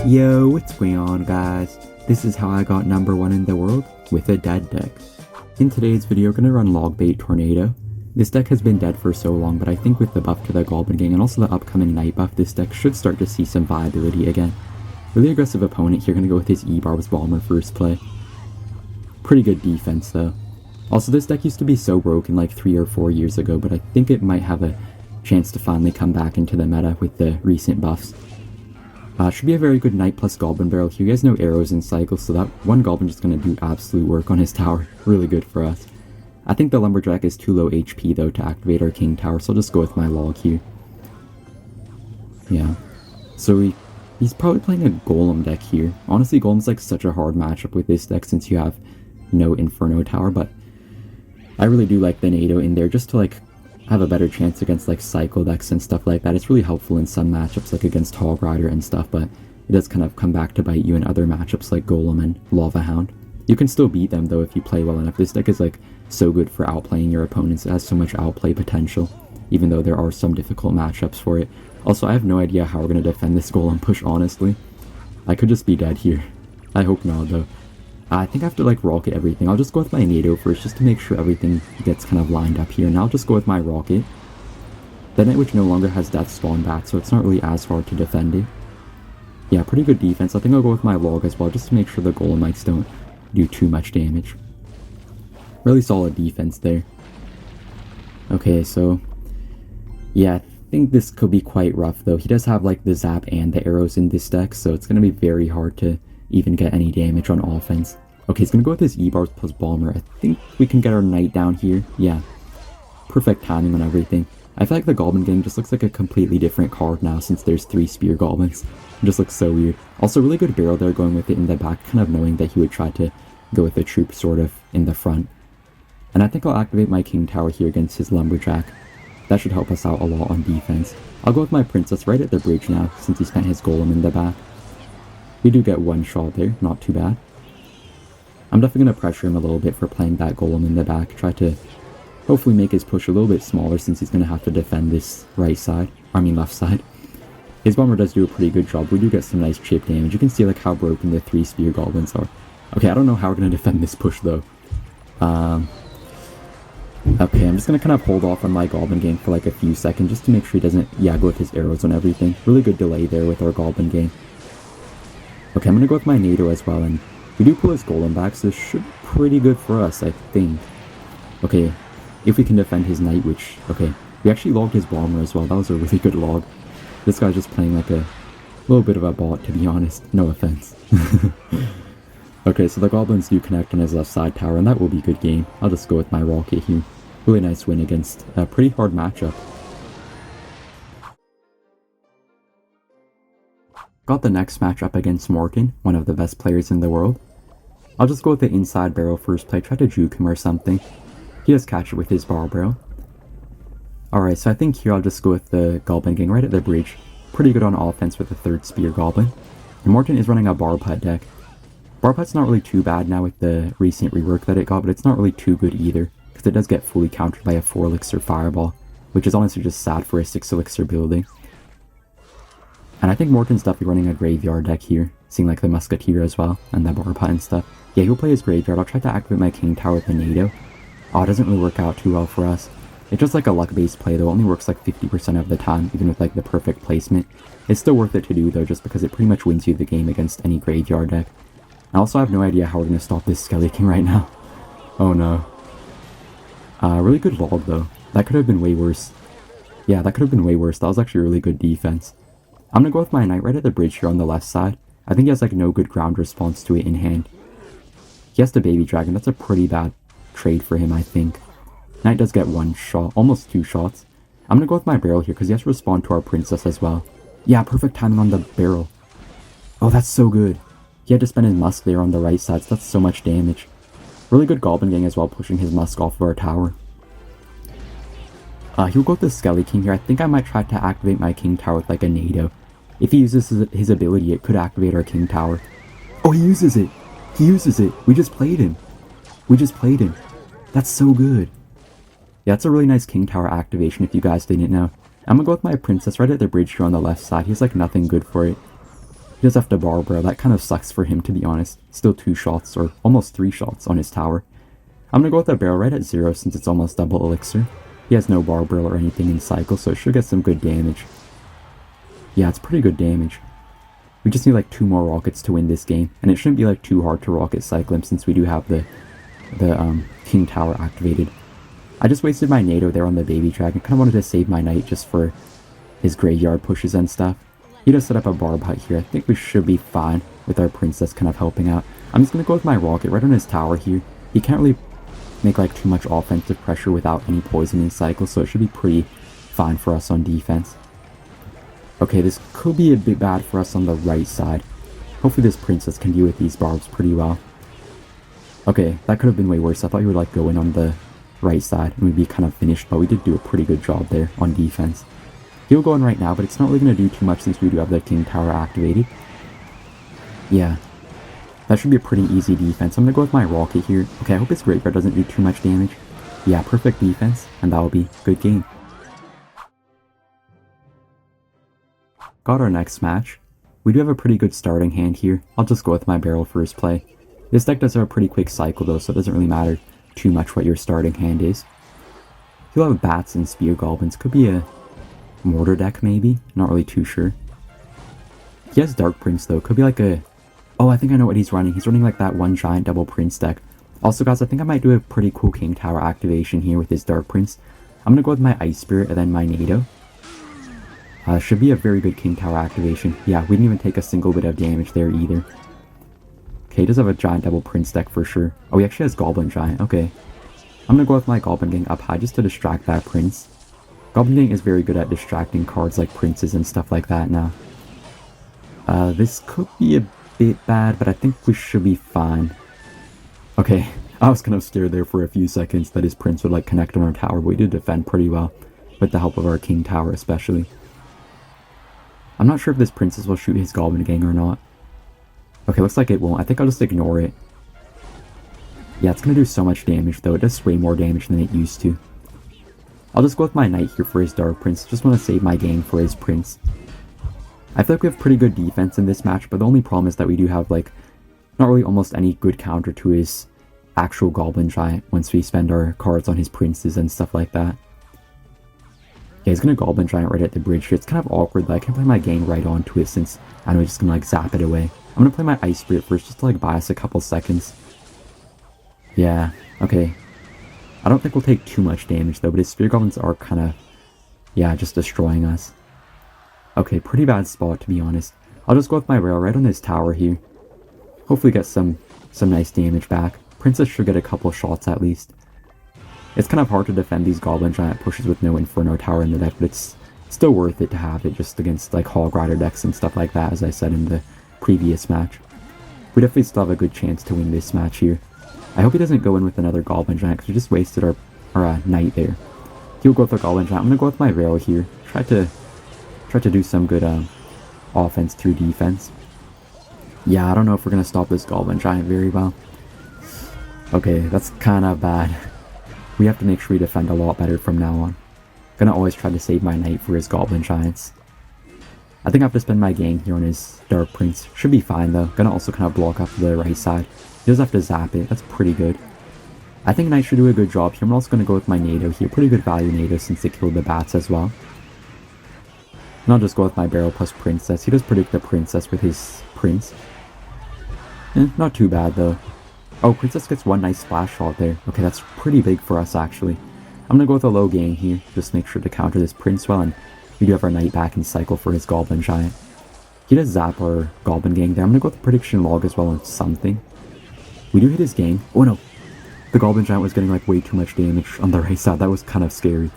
Yo, what's going on guys? This is how I got number 1 in the world with a dead deck. In today's video, we're going to run Logbait Tornado. This deck has been dead for so long, but I think with the buff to the Goblin gang and also the upcoming Night buff, this deck should start to see some viability again. Really aggressive opponent here, going to go with his E-Barb's Bomber first play. Pretty good defense though. Also, this deck used to be so broken like 3 or 4 years ago, but I think it might have a chance to finally come back into the meta with the recent buffs. Should be a very good Knight plus Goblin barrel here. You guys know arrows and cycles, so that one Goblin just going to do absolute work on his tower. Really good for us. I think the Lumberjack is too low HP though to activate our King Tower, so I'll just go with my log here. Yeah. So he's probably playing a Golem deck here. Honestly, Golem's like such a hard matchup with this deck since you have no Inferno Tower, but I really do like the NATO in there just to like have a better chance against like cycle decks and stuff like that. It's really helpful in some matchups like against Hog Rider and stuff, but it does kind of come back to bite you in other matchups like Golem and Lava Hound. You can still beat them though if you play well enough. This deck is like so good for outplaying your opponents. It has so much outplay potential, even though there are some difficult matchups for it. Also, I have no idea how we're going to defend this Golem push, honestly. I could just be dead here. I hope not though. I think I have to like rocket everything. I'll just go with my NATO first just to make sure everything gets kind of lined up here. And I'll just go with my rocket. The Night Witch no longer has Death Spawn back, so it's not really as hard to defend it. Yeah, pretty good defense. I think I'll go with my log as well just to make sure the Golemites don't do too much damage. Really solid defense there. Okay, so yeah, I think this could be quite rough though. He does have like the zap and the arrows in this deck, so it's going to be very hard to even get any damage on offense. Okay, he's going to go with his E-Bars plus Bomber. I think we can get our Knight down here. Yeah, perfect timing on everything. I feel like the Goblin game just looks like a completely different card now since there's 3 Spear Goblins. It just looks so weird. Also, really good barrel there going with it in the back, kind of knowing that he would try to go with the troop sort of in the front. And I think I'll activate my King Tower here against his Lumberjack. That should help us out a lot on defense. I'll go with my Princess right at the bridge now since he spent his Golem in the back. We do get one shot there, not too bad. I'm definitely going to pressure him a little bit for playing that Golem in the back. Try to hopefully make his push a little bit smaller since he's going to have to defend this left side. His Bomber does do a pretty good job. We do get some nice chip damage. You can see like how broken the 3 Spear Goblins are. Okay, I don't know how we're going to defend this push though. Okay, I'm just going to kind of hold off on my Goblin game for like a few seconds just to make sure he doesn't, go with his arrows and everything. Really good delay there with our Goblin game. Okay, I'm going to go with my NATO as well, and we do pull his Golem back, so this should be pretty good for us, I think. Okay, if we can defend his Night Witch. Okay, we actually logged his Bomber as well. That was a really good log. This guy's just playing like a little bit of a bot, to be honest. No offense. Okay, so the Goblins do connect on his left side tower, and that will be a good game. I'll just go with my rocket here. Really nice win against a pretty hard matchup. Got the next matchup against Morgan, one of the best players in the world. I'll just go with the inside barrel first play, try to juke him or something. He does catch it with his bar barrel. Alright, so I think here I'll just go with the Goblin gang right at the bridge. Pretty good on offense with the 3rd Spear Goblin. And Morgan is running a bar putt deck. Bar putt's not really too bad now with the recent rework that it got, but it's not really too good either, because it does get fully countered by a 4 elixir fireball, which is honestly just sad for a 6 elixir building. And I think Morton's definitely running a graveyard deck here, seeing like the Musketeer as well, and the bar putt and stuff. Yeah, he'll play his graveyard. I'll try to activate my King Tower with the NATO. Oh, it doesn't really work out too well for us. It's just like a luck-based play though, it only works like 50% of the time, even with like the perfect placement. It's still worth it to do though, just because it pretty much wins you the game against any graveyard deck. I also have no idea how we're going to stop this Skelly King right now. Oh no. Really good log though. That could have been way worse. Yeah, that could have been way worse. That was actually really good defense. I'm going to go with my Knight right at the bridge here on the left side. I think he has like no good ground response to it in hand. He has the Baby Dragon. That's a pretty bad trade for him, I think. Knight does get 1 shot, almost 2 shots. I'm going to go with my barrel here because he has to respond to our Princess as well. Yeah, perfect timing on the barrel. Oh, that's so good. He had to spend his Musk there on the right side, so that's so much damage. Really good Goblin gang as well, pushing his Musk off of our tower. He'll go with the Skelly King here. I think I might try to activate my King Tower with like a NATO. If he uses his ability, it could activate our King Tower. Oh, he uses it! He uses it! We just played him! We just played him. That's so good. Yeah, it's a really nice King Tower activation if you guys didn't know. I'm gonna go with my Princess right at the bridge here on the left side. He's like nothing good for it. He does have to barbaro. That kind of sucks for him, to be honest. Still 2 shots, or almost 3 shots on his tower. I'm gonna go with a barrel right at 0 since it's almost double elixir. He has no barbaro or anything in cycle, so it should get some good damage. Yeah, it's pretty good damage. We just need like 2 more rockets to win this game, and it shouldn't be like too hard to rocket cycle him since we do have the king tower activated. I just wasted my NATO there on the baby dragon. Kind of wanted to save my knight just for his graveyard pushes and stuff. He does set up a barb hut here. I think we should be fine with our princess kind of helping out. I'm just going to go with my rocket right on his tower here. He can't really make like too much offensive pressure without any poisoning cycle, so it should be pretty fine for us on defense. Okay, this could be a bit bad for us on the right side. Hopefully this princess can deal with these barbs pretty well. Okay, that could have been way worse. I thought you would like go in on the right side and we'd be kind of finished, but we did do a pretty good job there on defense. He'll go in right now, but it's not really going to do too much since we do have the king tower activated. Yeah, that should be a pretty easy defense. I'm going to go with my rocket here. Okay, I hope his graveyard doesn't do too much damage. Yeah, perfect defense, and that'll be a good game. Got our next match. We do have a pretty good starting hand here. I'll just go with my barrel first play. This deck does have a pretty quick cycle though, so it doesn't really matter too much what your starting hand is. He'll have bats and spear goblins. Could be a mortar deck maybe? Not really too sure. He has Dark Prince though. Could be like a... Oh, I think I know what he's running. He's running like that one giant double Prince deck. Also guys, I think I might do a pretty cool king tower activation here with his Dark Prince. I'm gonna go with my Ice Spirit and then my NATO. Should be a very good king tower activation. Yeah, we didn't even take a single bit of damage there either. Okay, he does have a giant double Prince deck for sure. Oh, he actually has Goblin Giant. Okay. I'm gonna go with my Goblin Gang up high just to distract that Prince. Goblin Gang is very good at distracting cards like Princes and stuff like that now. This could be a bit bad, but I think we should be fine. Okay, I was kind of scared there for a few seconds that his Prince would like connect on our tower, but we did defend pretty well with the help of our king tower especially. I'm not sure if this Princess will shoot his Goblin Gang or not. Okay, looks like it won't. I think I'll just ignore it. Yeah, it's going to do so much damage though. It does way more damage than it used to. I'll just go with my knight here for his Dark Prince. Just want to save my gang for his Prince. I feel like we have pretty good defense in this match, but the only problem is that we do have like not really almost any good counter to his actual Goblin Giant once we spend our cards on his Princes and stuff like that. Yeah, he's gonna Goblin Giant right at the bridge here. It's kind of awkward that I can play my gang right onto it since I know he's just gonna like zap it away. I'm gonna play my Ice Spirit first just to like buy us a couple seconds. Yeah, okay. I don't think we'll take too much damage though, but his Spear Goblins are kind of, yeah, just destroying us. Okay, pretty bad spot to be honest. I'll just go with my rail right on his tower here. Hopefully get some nice damage back. Princess should get a couple shots at least. It's kind of hard to defend these Goblin Giant pushes with no Inferno Tower in the deck, but it's still worth it to have it just against like Hog Rider decks and stuff like that, as I said in the previous match. We definitely still have a good chance to win this match here. I hope he doesn't go in with another Goblin Giant because we just wasted our knight there. He'll go with the Goblin Giant. I'm going to go with my rail here. Try to do some good offense through defense. Yeah, I don't know if we're going to stop this Goblin Giant very well. Okay, that's kind of bad. We have to make sure we defend a lot better from now on. Gonna always try to save my knight for his Goblin Giants. I think I have to spend my gang here on his Dark Prince. Should be fine though. Gonna also kind of block up the right side. He does have to zap it. That's pretty good. I think knight should do a good job here. I'm also gonna go with my NATO here. Pretty good value NATO since it killed the bats as well. And I'll just go with my barrel plus Princess. He does predict the Princess with his Prince. Not too bad though. Oh, Princess gets one nice splash shot there. Okay, that's pretty big for us actually. I'm gonna go with a low gang here. Just make sure to counter this Prince well, and we do have our knight back in cycle for his Goblin Giant. He does zap our Goblin Gang there. I'm gonna go with the prediction log as well on something. We do hit his gang. Oh no! The Goblin Giant was getting like way too much damage on the right side. That was kind of scary.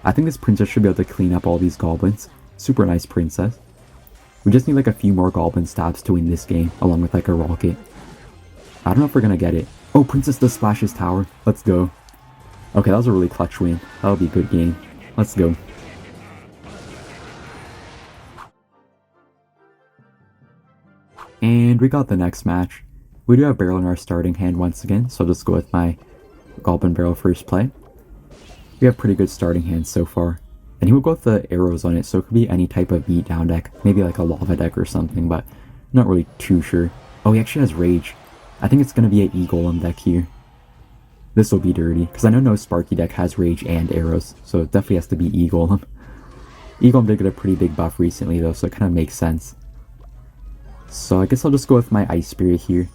I think this Princess should be able to clean up all these Goblins. Super nice Princess. We just need like a few more Goblin stabs to win this game, along with like a rocket. I don't know if we're gonna get it. Oh, Princess does splash his tower. Let's go. Okay, that was a really clutch win. That'll be a good game. Let's go. And we got the next match. We do have Barrel in our starting hand once again, so I'll just go with my Goblin Barrel first play. We have pretty good starting hands so far. And he will go with the arrows on it, so it could be any type of beatdown deck. Maybe like a lava deck or something, but Not really too sure. Oh, he actually has rage. I think it's going to be an E-golem deck here. This will be dirty, because I know no Sparky deck has rage and arrows, so it definitely has to be E-golem. E-golem did get a pretty big buff recently though, so it kind of makes sense. So I guess I'll just go with my Ice Spirit here.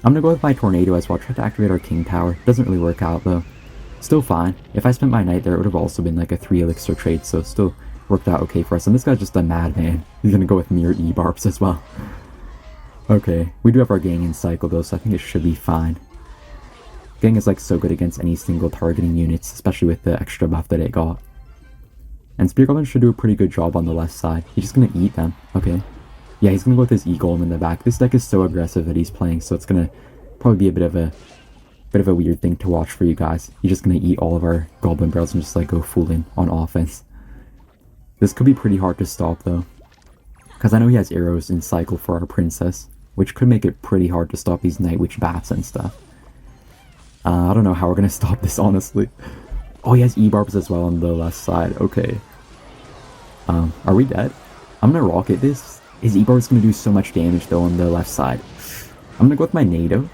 I'm gonna go with my Tornado as well. Try to activate our King Tower. Doesn't really work out though. Still fine. If I spent my Knight there, it would have also been like a 3 elixir trade, so still worked out okay for us. And this guy's just a madman. He's gonna go with Mirror E-Barbs as well. Okay, we do have our Gang in cycle though, so I think it should be fine. Gang is like so good against any single targeting units, especially with the extra buff that it got. And Spear Goblin should do a pretty good job on the left side. He's just gonna eat them. Okay. Yeah, he's gonna go with his E-Golem in the back. This deck is so aggressive that he's playing, so it's gonna probably be a bit of a weird thing to watch for you guys. He's just gonna eat all of our Goblin barrels and just like go full in on offense. This could be pretty hard to stop though, because I know he has arrows in cycle for our Princess, which could make it pretty hard to stop these Night Witch bats and stuff. I don't know how we're gonna stop this, honestly. Oh, he has E-Barbs as well on the left side. Okay. Are we dead? I'm gonna rocket this. His E-Barb's gonna do so much damage though on the left side. I'm gonna go with my Nado.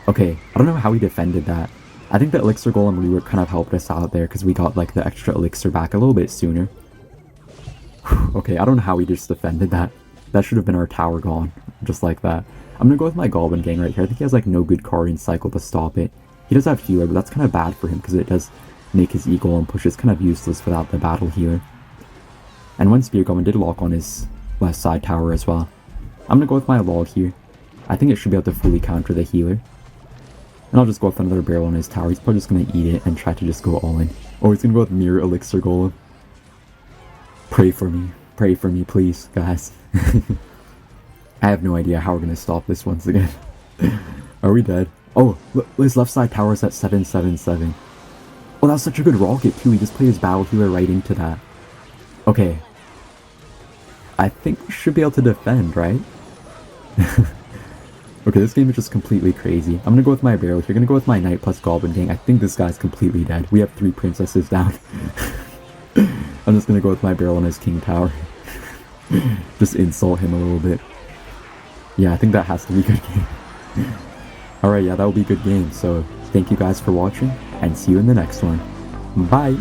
Okay, I don't know how he defended that. I think the Elixir Golem rework kind of helped us out there because we got like the extra Elixir back a little bit sooner. Okay, I don't know how he just defended that. That should have been our tower gone, just like that. I'm gonna go with my Goblin Gang right here. I think he has like no good card in cycle to stop it. He does have Healer, but that's kind of bad for him because it does make his E-Golem pushes kind of useless without the Battle Healer. And one Spear Goblin did lock on his left side tower as well. I'm gonna go with my Log here. I think it should be able to fully counter the Healer. And I'll just go with another barrel on his tower. He's probably just gonna eat it and try to just go all in. Oh, he's gonna go with Mirror Elixir Golem. Pray for me, please, guys. I have no idea how we're gonna stop this once again. Are we dead? Oh, look, his left side tower is at 777. Oh, that was such a good rocket too. He just played his Battle Healer right into that. Okay. I think we should be able to defend, right? Okay, this game is just completely crazy. I'm gonna go with my barrel. You're gonna go with my Knight plus Goblin Gang. I think this guy's completely dead. We have 3 princesses down. I'm just gonna go with my barrel on his King Tower. Just insult him a little bit. Yeah, I think that has to be a good game. Alright, yeah, that will be a good game. So, thank you guys for watching, and see you in the next one. Bye!